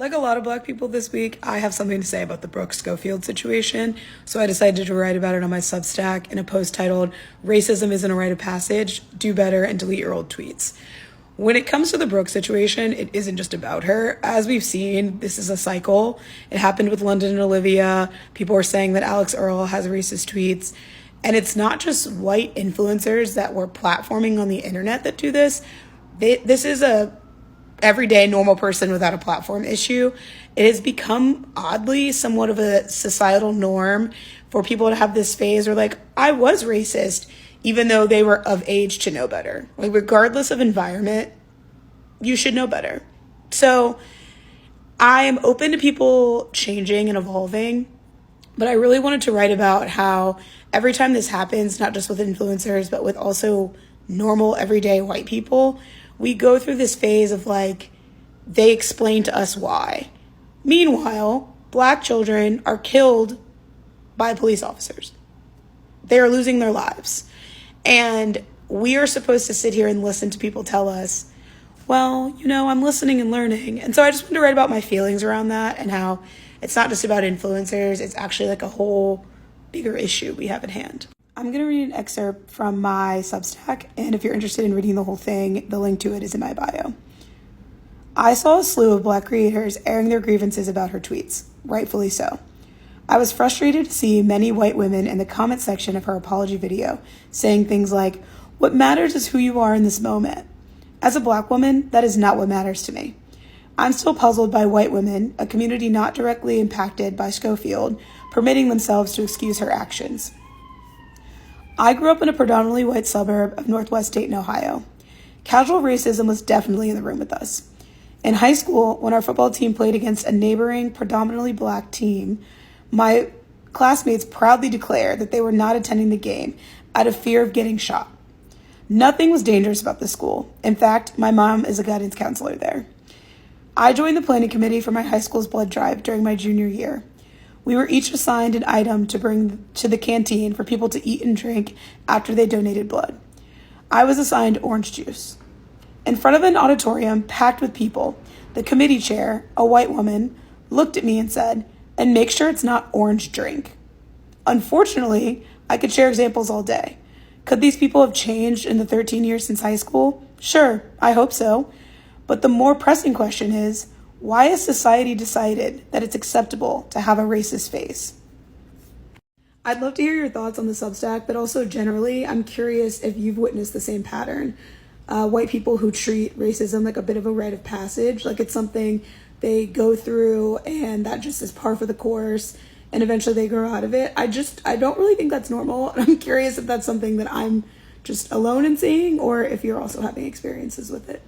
Like a lot of Black people this week, I have something to say about the Brooke Schofield situation, so I decided to write about it on my Substack in a post titled, "Racism Isn't a Rite of Passage, Do Better and Delete Your Old Tweets." When it comes to the Brooke situation, it isn't just about her. As we've seen, this is a cycle. It happened with London and Olivia. People are saying that Alex Earl has racist tweets. And it's not just white influencers that were platforming on the internet that do this. This is a everyday normal person without a platform issue. It has become oddly somewhat of a societal norm for people to have this phase where like, I was racist, even though they were of age to know better. Like regardless of environment, you should know better. So I am open to people changing and evolving, but I really wanted to write about how every time this happens, not just with influencers, but with also normal everyday white people, we go through this phase of like, they explain to us why. Meanwhile, Black children are killed by police officers. They are losing their lives. And we are supposed to sit here and listen to people tell us, well, I'm listening and learning. And so I just wanted to write about my feelings around that and how it's not just about influencers. It's actually like a whole bigger issue we have at hand. I'm going to read an excerpt from my Substack, and if you're interested in reading the whole thing, the link to it is in my bio. I saw a slew of Black creators airing their grievances about her tweets, rightfully so. I was frustrated to see many white women in the comment section of her apology video saying things like, "What matters is who you are in this moment." As a Black woman, that is not what matters to me. I'm still puzzled by white women, a community not directly impacted by Schofield, permitting themselves to excuse her actions. I grew up in a predominantly white suburb of Northwest Dayton, Ohio. Casual racism was definitely in the room with us. In high school, when our football team played against a neighboring predominantly Black team, my classmates proudly declared that they were not attending the game out of fear of getting shot. Nothing was dangerous about the school. In fact, my mom is a guidance counselor there. I joined the planning committee for my high school's blood drive during my junior year. We were each assigned an item to bring to the canteen for people to eat and drink after they donated blood. I was assigned orange juice. In front of an auditorium packed with people, the committee chair, a white woman, looked at me and said, "And make sure it's not orange drink." Unfortunately, I could share examples all day. Could these people have changed in the 13 years since high school? Sure, I hope so. But the more pressing question is, why has society decided that it's acceptable to have a racist face? I'd love to hear your thoughts on the Substack, but also generally, I'm curious if you've witnessed the same pattern. White people who treat racism like a bit of a rite of passage, like it's something they go through and that just is par for the course and eventually they grow out of it. I don't really think that's normal. I'm curious if that's something that I'm just alone in seeing or if you're also having experiences with it.